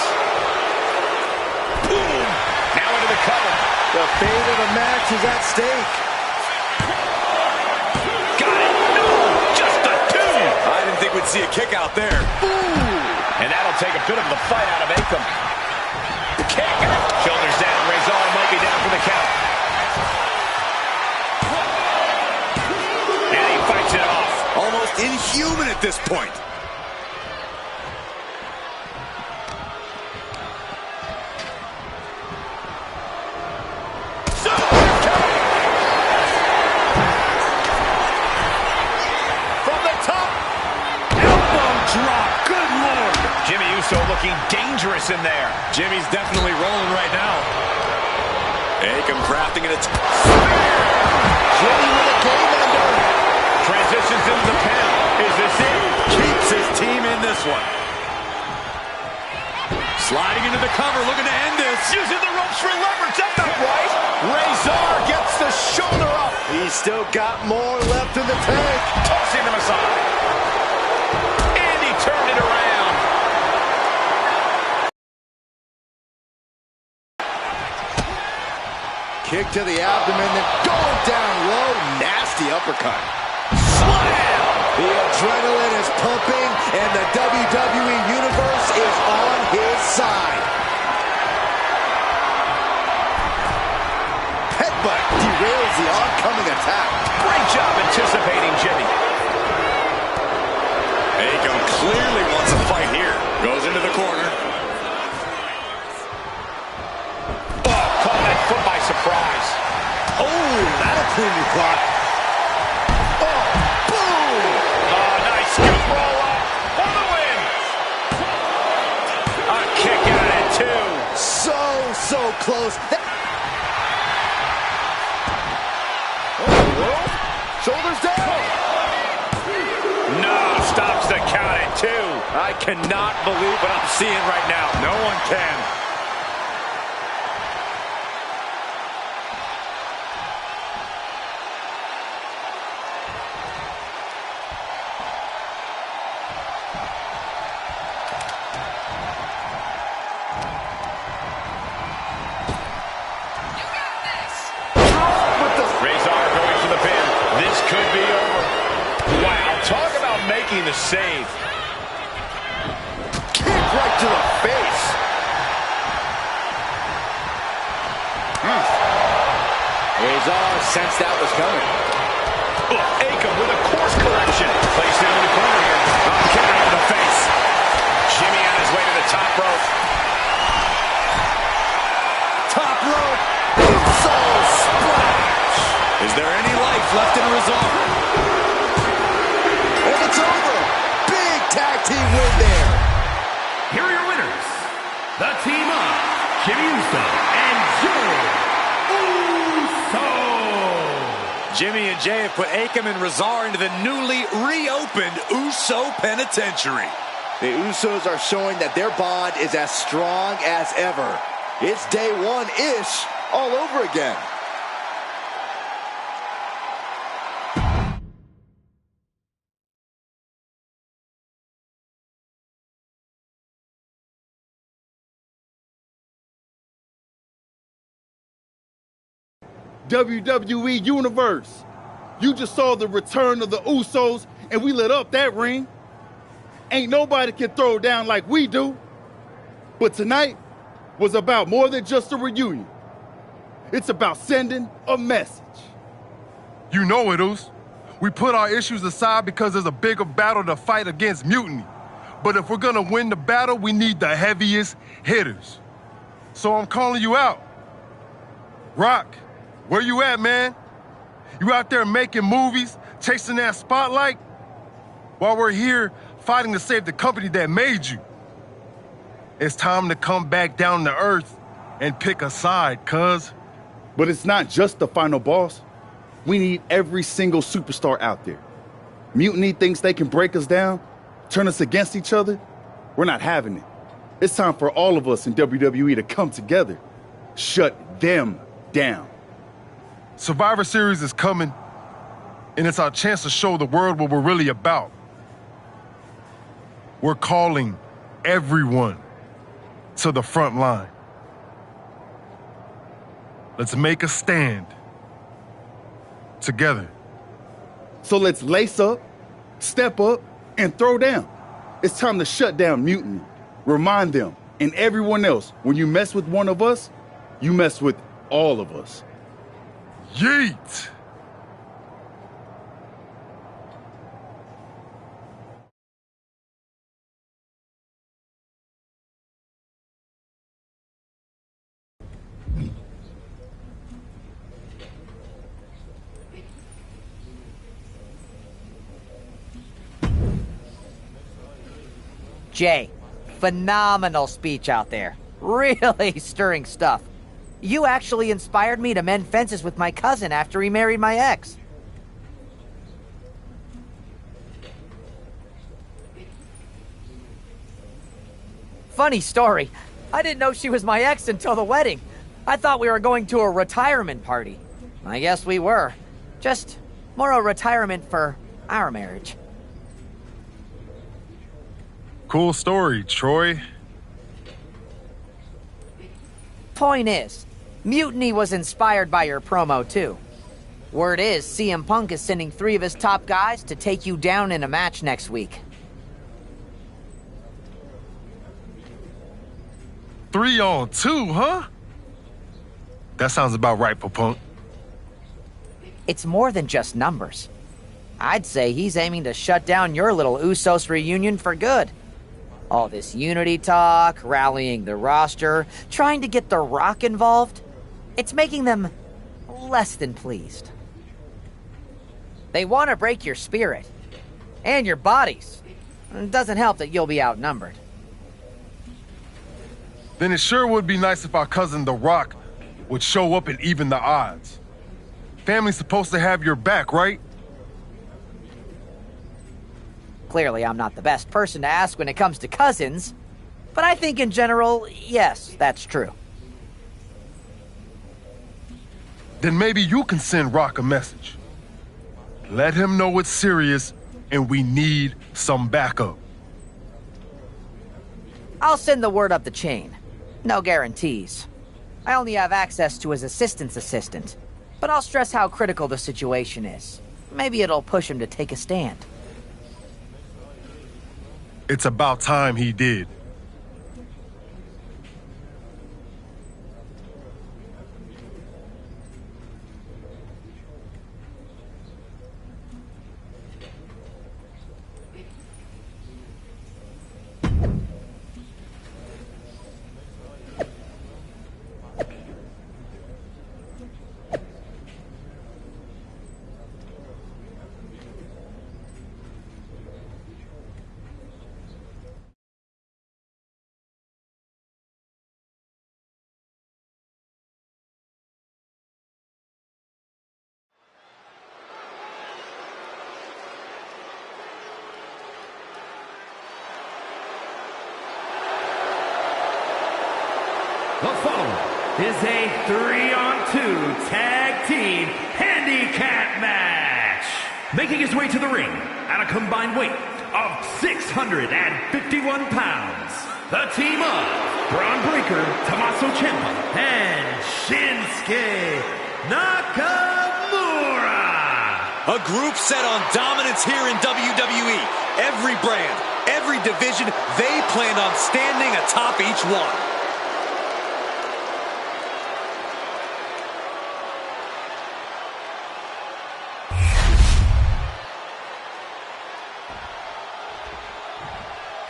Speaker 1: Boom. Now into the cover.
Speaker 3: The fate of the match is at stake.
Speaker 1: Got it. No, just a 2.
Speaker 4: I didn't think we'd see a kick out there.
Speaker 1: Ooh. And that'll take a bit of the fight out of Akam. The kick. Shoulders down. Razor might be down for the count. And he fights it off.
Speaker 4: Almost inhuman at this point.
Speaker 1: From the top. Elbow drop. Good Lord. Jimmy Uso looking dangerous in there.
Speaker 4: Jimmy's definitely rolling right now. Akam crafting an attack.
Speaker 3: Jimmy with a game ender.
Speaker 1: Transitions into the pin. Is this it?
Speaker 4: Keeps his team in this one. Sliding into the cover, looking to end this.
Speaker 1: Using the ropes for leverage. That's not right. Razor gets the shoulder up.
Speaker 3: He's still got more left in the tank.
Speaker 1: Tossing them aside. And he turned it around.
Speaker 3: Kick to the abdomen, then going down low. Nasty uppercut.
Speaker 1: Slam!
Speaker 3: The adrenaline is pumping, and the WWE Universe is on his side. Headbutt derails the oncoming attack.
Speaker 1: Great job anticipating Jimmy.
Speaker 4: Akam clearly wants a fight here. Goes into the corner.
Speaker 1: Oh, caught that foot by surprise.
Speaker 3: Oh, that'll clean your clock. Oh, boom!
Speaker 1: Oh, nice scoop roll up for the win. A kick out at 2.
Speaker 3: So close. Shoulders down.
Speaker 1: No, stops the count at 2.
Speaker 4: I cannot believe what I'm seeing right now.
Speaker 1: No one can. The save.
Speaker 3: Kick right to the face. Razor sensed that was coming.
Speaker 1: Akam with a course correction. Placed into the corner here. Kick right to the face. Jimmy on his way to the top rope.
Speaker 3: Top rope. So splash.
Speaker 4: Is there any life left in Razor?
Speaker 3: And it's over. Big tag team win there.
Speaker 2: Here are your winners. The team of Jimmy Uso and Jey Uso.
Speaker 4: Jimmy and Jay have put Akam and Razor into the newly reopened Uso Penitentiary.
Speaker 3: The Usos are showing that their bond is as strong as ever. It's day one-ish all over again.
Speaker 10: WWE Universe, you just saw the return of the Usos, and we lit up that ring. Ain't nobody can throw down like we do. But tonight was about more than just a reunion. It's about sending a message.
Speaker 9: You know it, Us. We put our issues aside because there's a bigger battle to fight against mutiny. But if we're gonna win the battle, we need the heaviest hitters. So I'm calling you out. Rock, where you at, man? You out there making movies, chasing that spotlight? While we're here fighting to save the company that made you. It's time to come back down to earth and pick a side, cuz.
Speaker 10: But it's not just the final boss. We need every single superstar out there. Mutiny thinks they can break us down, turn us against each other. We're not having it. It's time for all of us in WWE to come together. Shut them down.
Speaker 9: Survivor Series is coming, and it's our chance to show the world what we're really about. We're calling everyone to the front line. Let's make a stand together.
Speaker 10: So let's lace up, step up, and throw down. It's time to shut down Mutiny. Remind them and everyone else, when you mess with one of us, you mess with all of us.
Speaker 9: Yeet!
Speaker 11: Jay, phenomenal speech out there. Really stirring stuff. You actually inspired me to mend fences with my cousin after he married my ex. Funny story. I didn't know she was my ex until the wedding. I thought we were going to a retirement party. I guess we were. Just more a retirement for our marriage.
Speaker 9: Cool story, Troy.
Speaker 11: Point is, Mutiny was inspired by your promo too. Word is, CM Punk is sending 3 of his top guys to take you down in a match next week.
Speaker 9: 3-on-2, huh? That sounds about right for Punk.
Speaker 11: It's more than just numbers. I'd say he's aiming to shut down your little Usos reunion for good. All this unity talk, rallying the roster, trying to get The Rock involved, it's making them less than pleased. They want to break your spirit and your bodies. It doesn't help that you'll be outnumbered.
Speaker 9: Then it sure would be nice if our cousin The Rock would show up and even the odds. Family's supposed to have your back, right?
Speaker 11: Clearly, I'm not the best person to ask when it comes to cousins, but I think in general, yes, that's true.
Speaker 9: Then maybe you can send Rock a message. Let him know it's serious and we need some backup.
Speaker 11: I'll send the word up the chain. No guarantees. I only have access to his assistant's assistant, but I'll stress how critical the situation is. Maybe it'll push him to take a stand.
Speaker 9: It's about time he did.
Speaker 2: The following is a 3-on-2 tag team handicap match. Making his way to the ring at a combined weight of 651 pounds. The team of Braun Breaker, Tommaso Ciampa, and Shinsuke Nakamura.
Speaker 4: A group set on dominance here in WWE. Every brand, every division, they planned on standing atop each one.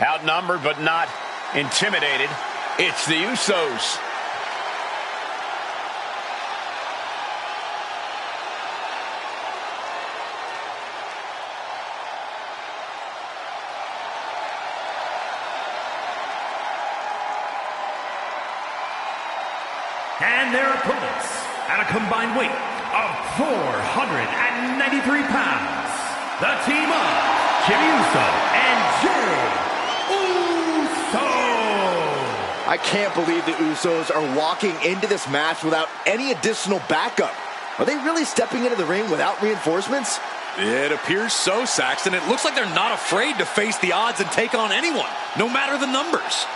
Speaker 1: Outnumbered but not intimidated. It's the Usos.
Speaker 2: And their opponents at a combined weight of 493 pounds. The team of Jimmy Uso and Jey Uso.
Speaker 3: I can't believe the Usos are walking into this match without any additional backup. Are they really stepping into the ring without reinforcements?
Speaker 4: It appears so, Saxton. It looks like they're not afraid to face the odds and take on anyone, no matter the numbers.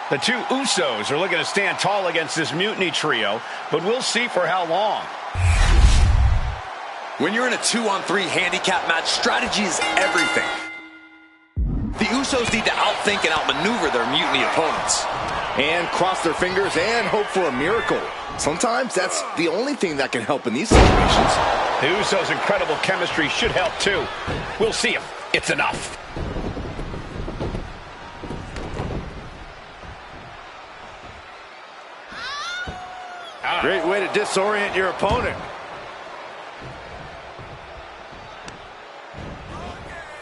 Speaker 1: The two Usos are looking to stand tall against this Mutiny trio, but we'll see for how long.
Speaker 4: When you're in a 2-on-3 handicap match, strategy is everything. The Usos need to outthink and outmaneuver their Mutiny opponents.
Speaker 3: And cross their fingers and hope for a miracle. Sometimes that's the only thing that can help in these situations.
Speaker 1: The Usos' incredible chemistry should help too. We'll see if it's enough.
Speaker 3: Great way to disorient your opponent.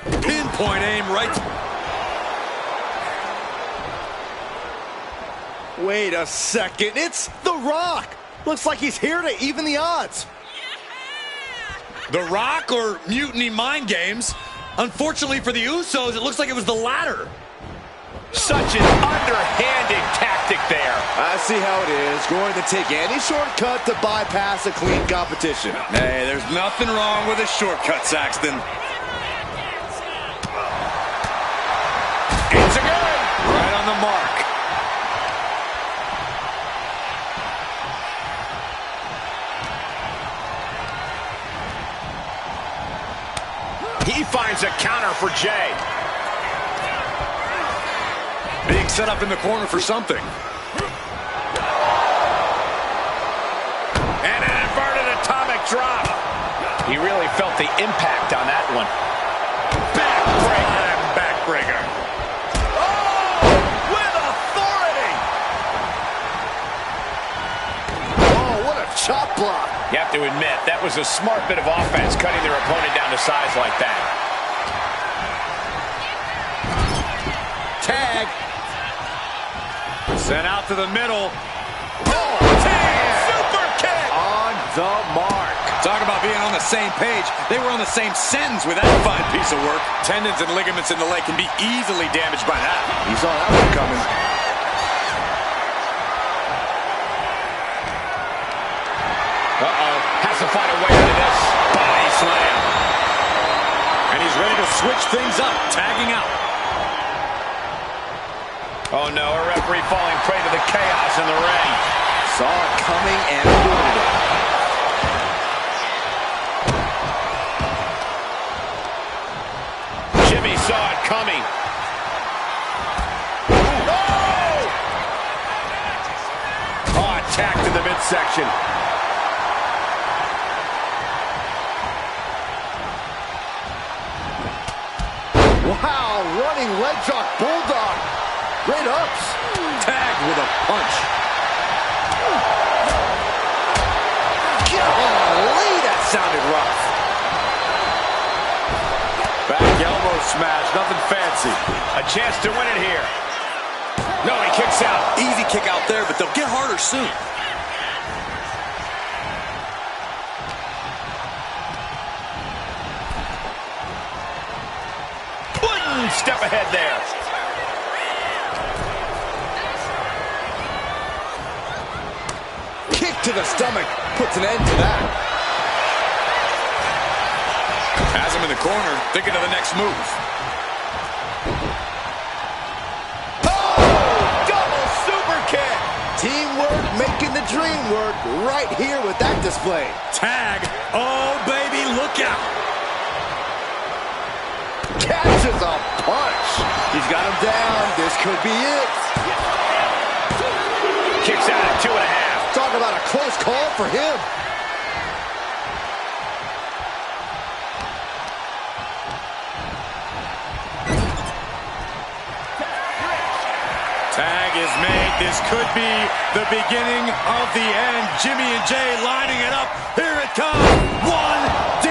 Speaker 4: Pinpoint aim right.
Speaker 3: Wait a second, it's The Rock. Looks like he's here to even the odds.
Speaker 4: The Rock or Mutiny mind games? Unfortunately for the Usos, it looks like it was the latter.
Speaker 1: Such an underhanded tactic there.
Speaker 3: I see how it is. Going to take any shortcut to bypass a clean competition.
Speaker 4: Hey, there's nothing wrong with a shortcut, Saxton.
Speaker 1: It's a good.
Speaker 4: Right on the mark.
Speaker 1: He finds a counter for Jey.
Speaker 4: Being set up in the corner for something.
Speaker 1: And an inverted atomic drop. He really felt the impact on that one. Backbreaker.
Speaker 4: Backbreaker.
Speaker 1: Oh, with authority.
Speaker 3: Oh, what a chop block.
Speaker 1: You have to admit, that was a smart bit of offense, cutting their opponent down to size like that.
Speaker 3: Tag.
Speaker 4: Sent out to the middle.
Speaker 1: Oh, super kick.
Speaker 3: On the mark.
Speaker 4: Talk about being on the same page. They were on the same sentence with that fine piece of work. Tendons and ligaments in the leg can be easily damaged by that.
Speaker 3: He saw that one coming.
Speaker 1: Has to find a way into this.
Speaker 4: Body slam. And he's ready to switch things up, tagging out.
Speaker 1: Oh no, a referee falling prey to the chaos in the ring.
Speaker 3: Saw it coming and avoided it.
Speaker 1: Jimmy saw it coming. Oh, attack to the midsection.
Speaker 3: Wow, running leg drop bulldog. Great ups.
Speaker 4: Tagged with a punch.
Speaker 3: Golly, that sounded rough.
Speaker 4: Back elbow smash, nothing fancy.
Speaker 1: A chance to win it here. No, he kicks out.
Speaker 4: Easy kick out there, but they'll get harder soon.
Speaker 1: One step ahead there.
Speaker 3: Kick to the stomach puts an end to that.
Speaker 4: Has him in the corner, thinking of the next move.
Speaker 3: Double super kick. Teamwork making the dream work right here with that display.
Speaker 4: Tag. Oh, baby, look out.
Speaker 3: Catches a punch. He's got him down. This could be it.
Speaker 1: kicks out at 2.5.
Speaker 3: Talk about a close call for him.
Speaker 4: Tag is made. This could be the beginning of the end. Jimmy and Jay lining it up. Here it comes. 1D.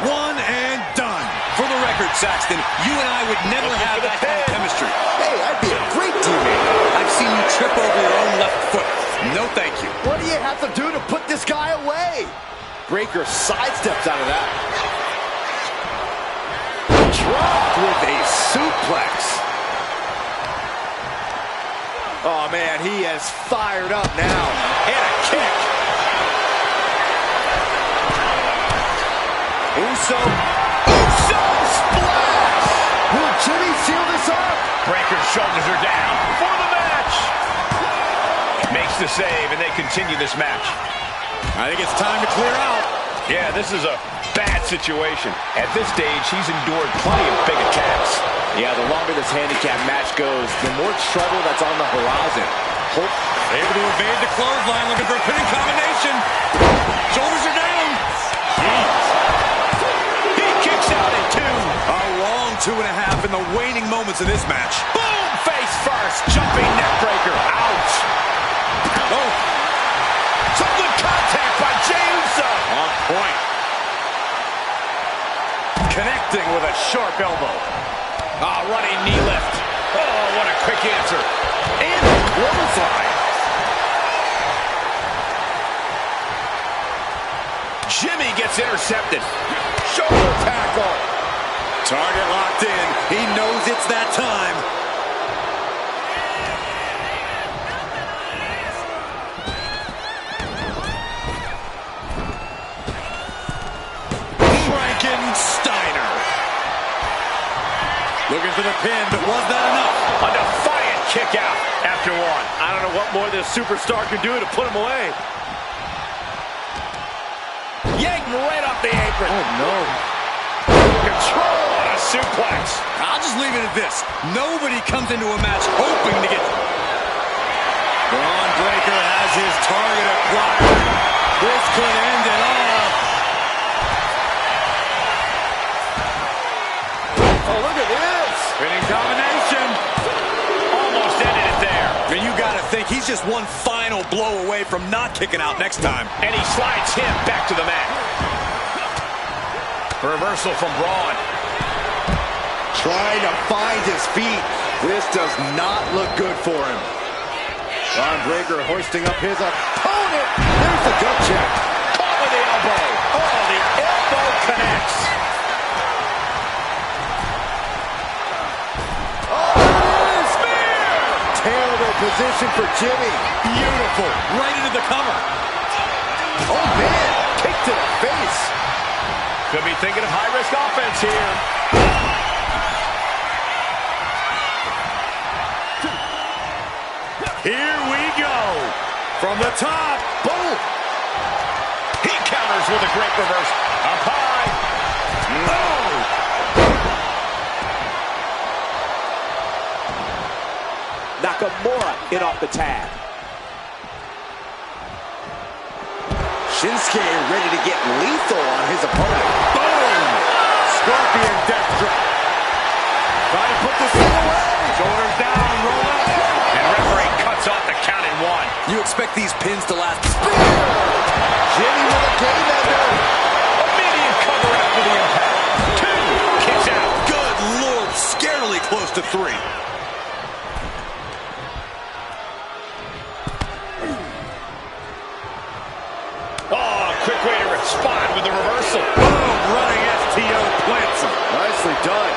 Speaker 4: One and done. For the record, Saxton, you and I would never have that kind of chemistry.
Speaker 3: Hey, I'd be a great teammate.
Speaker 4: I've seen you trip over your own left foot. No thank you.
Speaker 3: What do you have to do to put this guy away? Breaker sidesteps out of that. Dropped with a suplex. Oh, man, he is fired up now. And a kick. Uso splash. Will Jimmy seal this up?
Speaker 1: Breaker's shoulders are down for the match. Makes the save, and they continue this match.
Speaker 4: I think it's time to clear out.
Speaker 1: Yeah, this is a bad situation. At this stage, he's endured plenty of big attacks.
Speaker 3: Yeah, the longer this handicap match goes, the more trouble that's on the horizon.
Speaker 4: Able to evade the clothesline, looking for a pinning combination. Shoulders are down.
Speaker 1: He kicks out at 2.
Speaker 4: A long 2.5 in the waning moments of this match.
Speaker 1: Boom! Face first. Jumping neck breaker. Ouch.
Speaker 4: Oh.
Speaker 1: Some good contact by Jey Uso.
Speaker 4: On point. Connecting with a sharp elbow.
Speaker 1: Running knee lift. Oh, what a quick answer. And a clothesline. Jimmy gets intercepted. Shoulder tackle.
Speaker 4: Target locked in. He knows it's that time. Frankensteiner. Looking for the pin, but was that enough?
Speaker 1: A defiant kick out after 1. I don't know what more this superstar can do to put him away. Yanked right off the apron.
Speaker 3: Oh, no.
Speaker 1: Control on a suplex.
Speaker 4: I'll just leave it at this. Nobody comes into a match hoping to get... Braun Breaker has his target acquired. This could end it all.
Speaker 3: Oh, look at this.
Speaker 4: Spinning combination.
Speaker 1: Almost ended it there.
Speaker 4: I mean, you got to think he's just one final blow away from not kicking out next time.
Speaker 1: And he slides him back to the mat. Reversal from Braun.
Speaker 3: Trying to find his feet. This does not look good for him. Braun Breaker hoisting up his opponent. There's the gut check.
Speaker 1: Caught with the elbow. Oh, the elbow connects.
Speaker 3: Terrible position for Jimmy.
Speaker 4: Beautiful. Right into the cover.
Speaker 3: Oh, man. Kick to the face.
Speaker 1: Could be thinking of high-risk offense here.
Speaker 4: Here we go. From the top.
Speaker 1: Boom. He counters with a great reverse. Up high. No.
Speaker 3: Nakamura in off the tag. Shinsuke ready to get lethal on his opponent.
Speaker 4: Boom! Scorpion death drop. Trying to put this thing away. Shoulders down, roll up.
Speaker 1: And referee cuts off the count in 1.
Speaker 4: You expect these pins to last.
Speaker 3: Jimmy with a game ender.
Speaker 1: Immediate cover after the impact. 2. Kicks out.
Speaker 4: Good Lord, scarily close to 3.
Speaker 1: Quick way to respond with the reversal.
Speaker 4: Boom, running STO plants him.
Speaker 3: Nicely done.